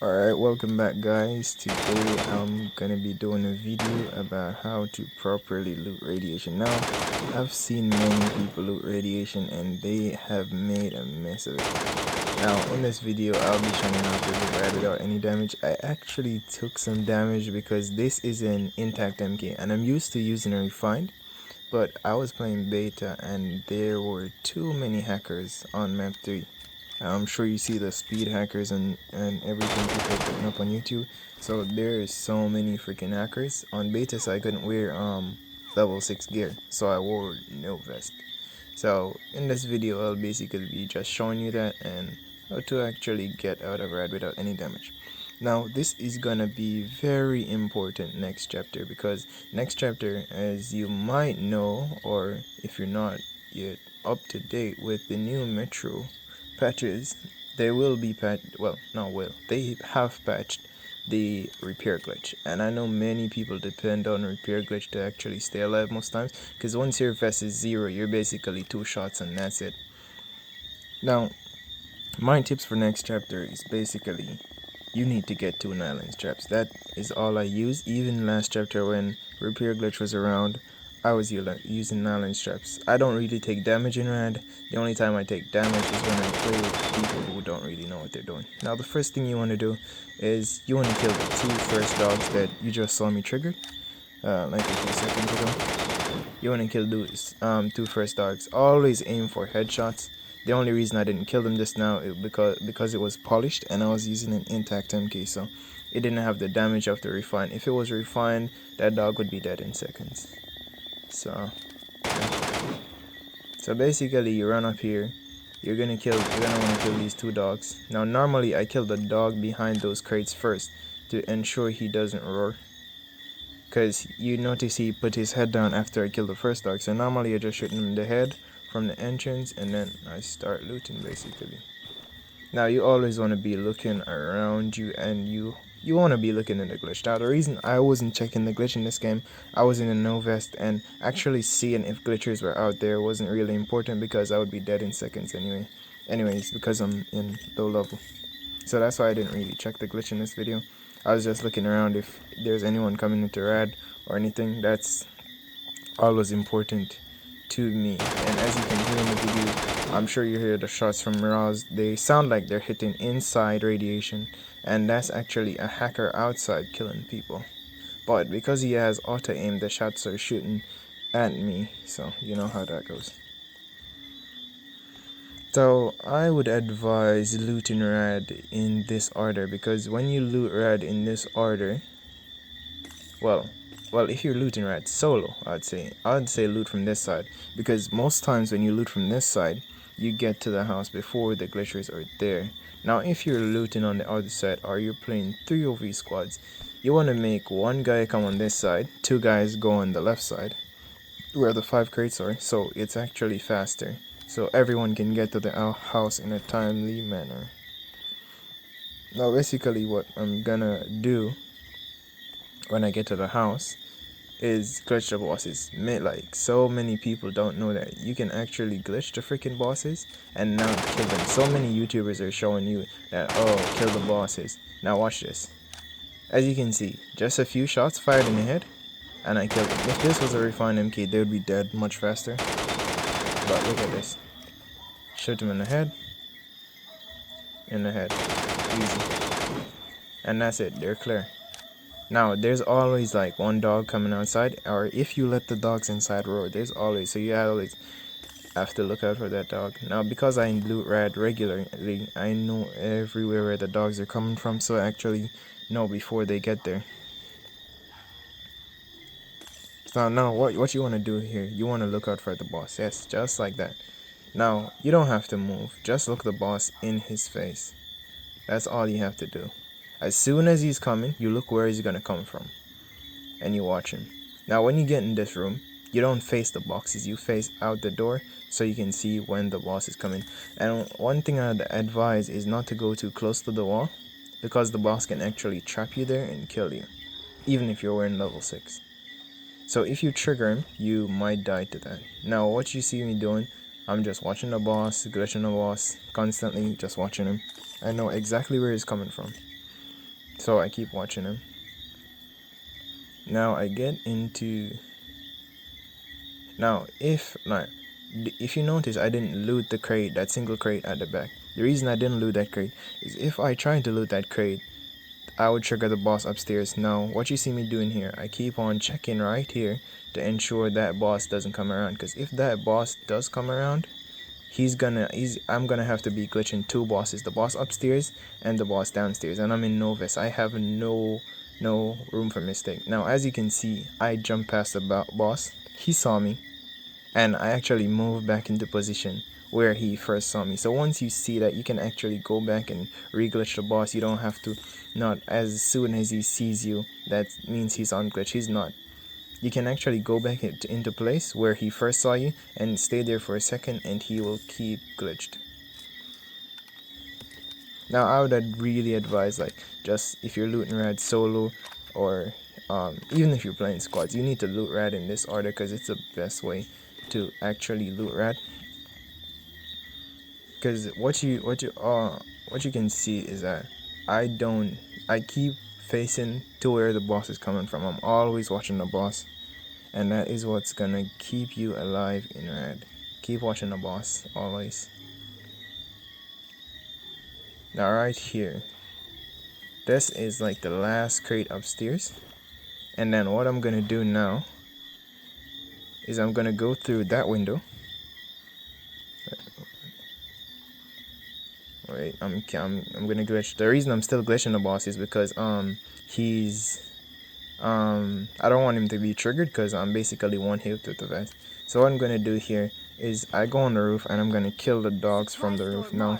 Alright, welcome back guys. Today I'm gonna be doing a video about how to properly loot radiation. Now, I've seen many people loot radiation and they have made a mess of it. Now, in this video I'll be showing you how to loot rad without any damage. I actually took some damage because this is an intact MK and I'm used to using a refined, but I was playing beta and there were too many hackers on map 3. I'm sure you see the speed hackers and everything people are putting up on YouTube. So there is so many freaking hackers. On beta, so I couldn't wear level 6 gear, so I wore no vest. So in this video I'll basically be just showing you that and how to actually get out of rad without any damage. Now this is gonna be very important next chapter, because next chapter, as you might know, or if you're not yet up to date with the new metro patches, they will be they have patched the repair glitch, and I know many people depend on repair glitch to actually stay alive most times, because once your vest is 0, you're basically 2 shots and that's it. Now my tips for next chapter is basically you need to get 2 nylon straps. That is all I use. Even last chapter when repair glitch was around, I was using nylon straps. I don't really take damage in rad. The only time I take damage is when I play with people who don't really know what they're doing. Now the first thing you want to do is you want to kill the 2 first dogs that you just saw me triggered like a few seconds ago. You want to kill those 2 first dogs. Always aim for headshots. The only reason I didn't kill them just now is because it was polished and I was using an intact MK, so it didn't have the damage of the refine. If it was refined, that dog would be dead in seconds. So yeah. So basically you run up here, you're gonna want to kill these 2 dogs. Now normally I kill the dog behind those crates first to ensure he doesn't roar, because you notice he put his head down after I killed the first dog. So normally I just shoot him in the head from the entrance and then I start looting basically. Now you always want to be looking around you, and you want to be looking in the glitch. Now the reason I wasn't checking the glitch in this game, I was in a no vest, and actually seeing if glitchers were out there wasn't really important because I would be dead in seconds anyways, because I'm in low level. So that's why I didn't really check the glitch in this video. I was just looking around if there's anyone coming into rad or anything. That's all was important to me. And as you can hear in the video, I'm sure you hear the shots from Miraz. They sound like they're hitting inside radiation, and that's actually a hacker outside killing people. But because he has auto aim, the shots are shooting at me, so you know how that goes. So I would advise looting rad in this order, because when you loot rad in this order, well, if you're looting rad solo, I'd say loot from this side, because most times when you loot from this side, you get to the house before the glitchers are there. Now if you're looting on the other side, or you're playing 3v squads, you want to make 1 guy come on this side, 2 guys go on the left side where the 5 crates are, so it's actually faster, so everyone can get to the house in a timely manner. Now basically what I'm gonna do when I get to the house is glitch the bosses. Like, so many people don't know that you can actually glitch the freaking bosses and not kill them. So many YouTubers are showing you that, oh, kill the bosses. Now watch this. As you can see, just a few shots fired in the head and I killed them. If this was a refined MK, they would be dead much faster. But look at this. Shoot them in the head. Easy. And that's it, they're clear. Now there's always like 1 dog coming outside, or if you let the dogs inside roar, there's always, so you always have to look out for that dog. Now because I loot rad regularly, I know everywhere where the dogs are coming from, so I actually know before they get there. So now what you want to do here, you want to look out for the boss. Yes, just like that. Now you don't have to move, just look the boss in his face. That's all you have to do. As soon as he's coming, you look where he's gonna come from and you watch him. Now when you get in this room, you don't face the boxes, you face out the door so you can see when the boss is coming. And one thing I'd advise is not to go too close to the wall, because the boss can actually trap you there and kill you, even if you're wearing level 6. So if you trigger him, you might die to that. Now what you see me doing, I'm just watching the boss, glitching the boss constantly, just watching him. I know exactly where he's coming from. So I keep watching him. Now I get into now if you notice, I didn't loot the crate, that single crate at the back. The reason I didn't loot that crate is if I tried to loot that crate, I would trigger the boss upstairs. Now what you see me doing here, I keep on checking right here to ensure that boss doesn't come around, because if that boss does come around, I'm gonna have to be glitching two bosses, the boss upstairs and the boss downstairs, and I'm in Novus. I have no room for mistake. Now as you can see, I jumped past the boss. He saw me, and I actually moved back into position where he first saw me. So once you see that, you can actually go back and re-glitch the boss. You don't have to, not as soon as he sees you, that means he's on glitch. He's not. You can actually go back into place where he first saw you and stay there for a second, and he will keep glitched. Now I would really advise, like, just if you're looting rad solo, or even if you're playing squads, you need to loot rad in this order, because it's the best way to actually loot rad. Because what you can see is that I keep facing to where the boss is coming from. I'm always watching the boss, and that is what's gonna keep you alive in rad. Keep watching the boss always. Now right here, this is like the last crate upstairs, and then what I'm gonna do now is I'm gonna go through that window. Wait, I'm gonna glitch. The reason I'm still glitching the boss is because he's I don't want him to be triggered, because I'm basically one hit with the vest. So what I'm gonna do here is I go on the roof and I'm gonna kill the dogs from the roof. Now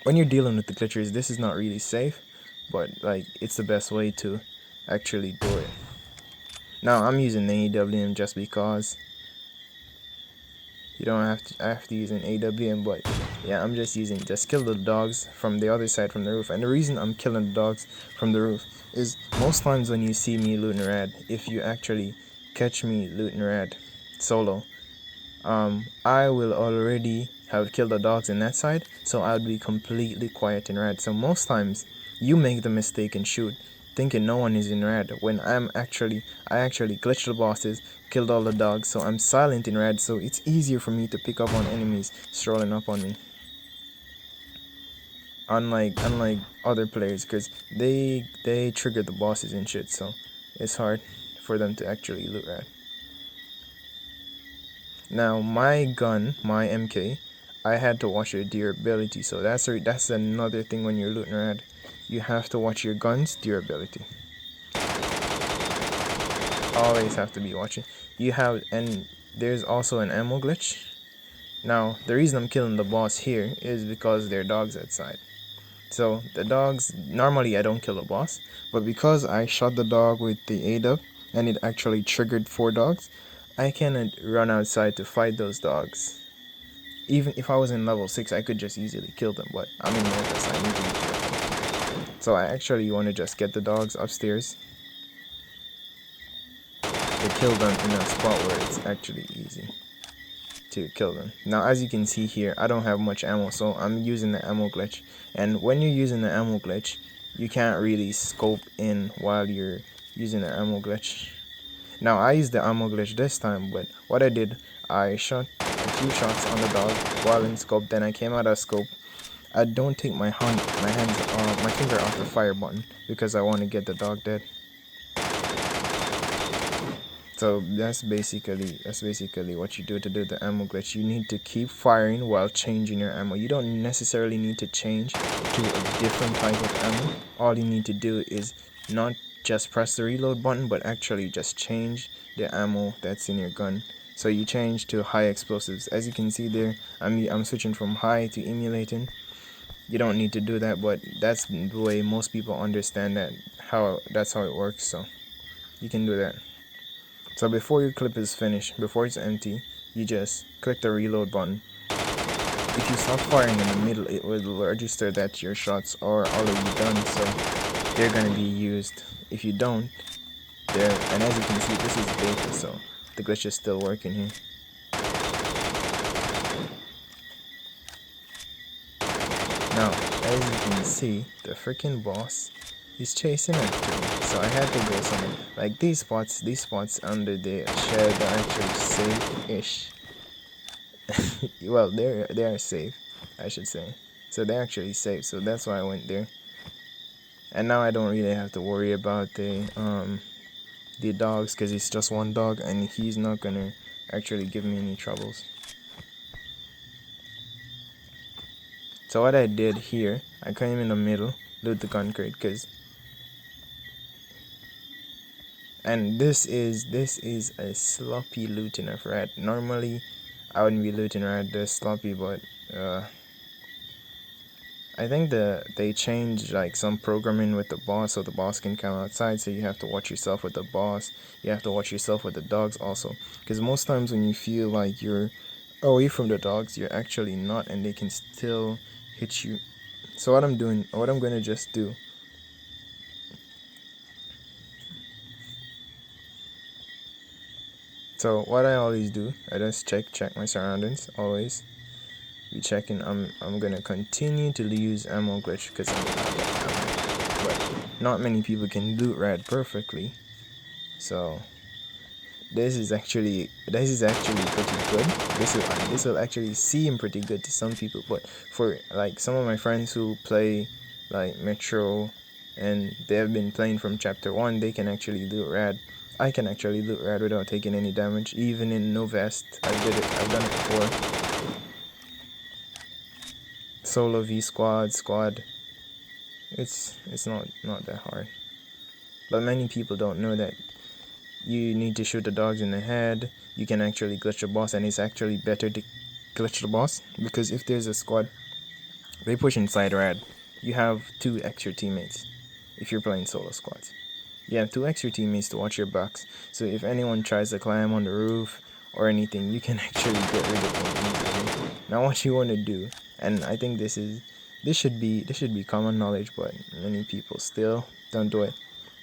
when you're dealing with the glitchers, this is not really safe, but like it's the best way to actually do it. Now I'm using the AWM just because you don't have to use an AWM, but yeah, I'm just kill the dogs from the other side from the roof. And the reason I'm killing the dogs from the roof is most times when you see me looting rad, if you actually catch me looting rad solo, I will already have killed the dogs in that side, so I would be completely quiet in rad. So most times you make the mistake and shoot thinking no one is in rad, when I actually glitched the bosses, killed all the dogs, so I'm silent in rad, so it's easier for me to pick up on enemies strolling up on me. Unlike other players, because they trigger the bosses and shit, so it's hard for them to actually loot rad. Now my gun, my MK, I had to watch your durability, so that's another thing when you're looting rad. You have to watch your gun's durability. Always have to be watching. And there's also an ammo glitch. Now the reason I'm killing the boss here is because there are dogs outside. So the dogs, normally I don't kill the boss, but because I shot the dog with the AW and it actually triggered 4 dogs, I cannot run outside to fight those dogs. Even if I was in level 6, I could just easily kill them, but I'm in Memphis, I need to be careful. So I actually want to just get the dogs upstairs to kill them in a spot where it's actually easy to kill them. Now as you can see here, I don't have much ammo, so I'm using the ammo glitch. And when you're using the ammo glitch, you can't really scope in while you're using the ammo glitch. Now I used the ammo glitch this time, but what I did, I shot a few shots on the dog while in scope, then I came out of scope. I don't take my finger off the fire button because I want to get the dog dead. So that's basically what you do to do the ammo glitch. You need to keep firing while changing your ammo. You don't necessarily need to change to a different type of ammo. All you need to do is not just press the reload button, but actually just change the ammo that's in your gun. So you change to high explosives. As you can see there, I'm switching from high to emulating. You don't need to do that, but that's the way most people understand that's how it works, so you can do that. So before your clip is finished, before it's empty, you just click the reload button. If you stop firing in the middle, it will register that your shots are already done, so they're going to be used. If you don't, and as you can see, this is beta, so the glitch is still working here. Now, as you can see the freaking boss. He's chasing after me, so I had to go somewhere. Like these spots under the shed are actually safe-ish. Well, they are safe, I should say. So they're actually safe. So that's why I went there. And now I don't really have to worry about the dogs, because it's just one dog and he's not gonna actually give me any troubles. So what I did here, I came in the middle, loot the concrete, and this is a sloppy looting of rat. Normally I wouldn't be looting rat this sloppy, but I think they changed like some programming with the boss, so the boss can come outside, so you have to watch yourself with the boss. You have to watch yourself with the dogs also, because most times when you feel like you're away from the dogs, you're actually not, and they can still hit you. So what I'm gonna just do, so what I always do, I just check my surroundings. Always be checking. I'm gonna continue to use ammo glitch, because I'm out of ammo. But not many people can loot rat perfectly, so this is actually pretty good. This will actually seem pretty good to some people, but for like some of my friends who play like Metro and they have been playing from chapter 1, they can actually loot rad. I can actually loot rad without taking any damage, even in no vest. I've done it before. Solo v squad. It's not that hard. But many people don't know that you need to shoot the dogs in the head. You can actually glitch the boss, and it's actually better to glitch the boss, because if there's a squad, they push inside rad. You have 2 extra teammates if you're playing solo squads. You have 2 extra teammates to watch your backs, so if anyone tries to climb on the roof or anything, you can actually get rid of them easily. Now what you want to do, and I think this should be common knowledge, but many people still don't do it.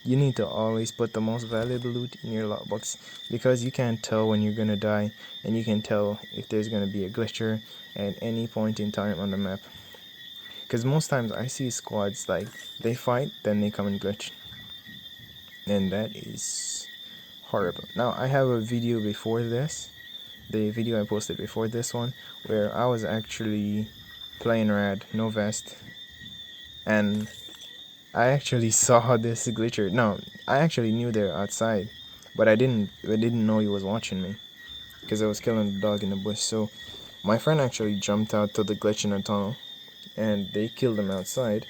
You need to always put the most valuable loot in your lockbox, because you can't tell when you're gonna die, and you can tell if there's gonna be a glitcher at any point in time on the map. Because most times I see squads like they fight, then they come and glitch, and that is horrible. Now I have a video before this, the video I posted before this one, where I was actually playing rad, no vest, and I actually saw this glitcher. No, I actually knew they were outside, but I didn't know he was watching me, because I was killing the dog in the bush. So my friend actually jumped out to the glitch in the tunnel, and they killed him outside.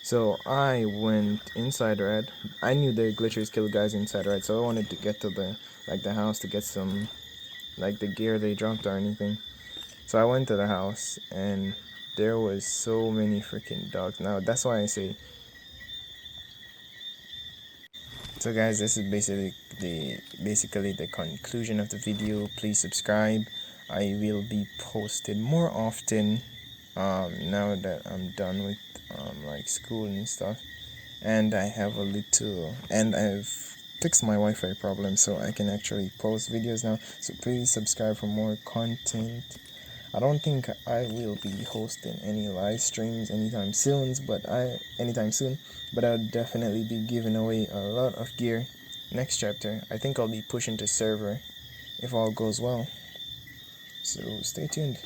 So I went inside red. I knew the glitchers kill guys inside red, so I wanted to get to the house to get some like the gear they dropped or anything. So I went to the house, and there was so many freaking dogs. Now that's why I say. So guys, this is basically the conclusion of the video. Please subscribe. I will be posted more often now that I'm done with like school and stuff, and I have and I've fixed my Wi-Fi problem, so I can actually post videos now. So please subscribe for more content. I don't think I will be hosting any live streams anytime soon, but I'll definitely be giving away a lot of gear next chapter. I think I'll be pushing to server if all goes well. So stay tuned.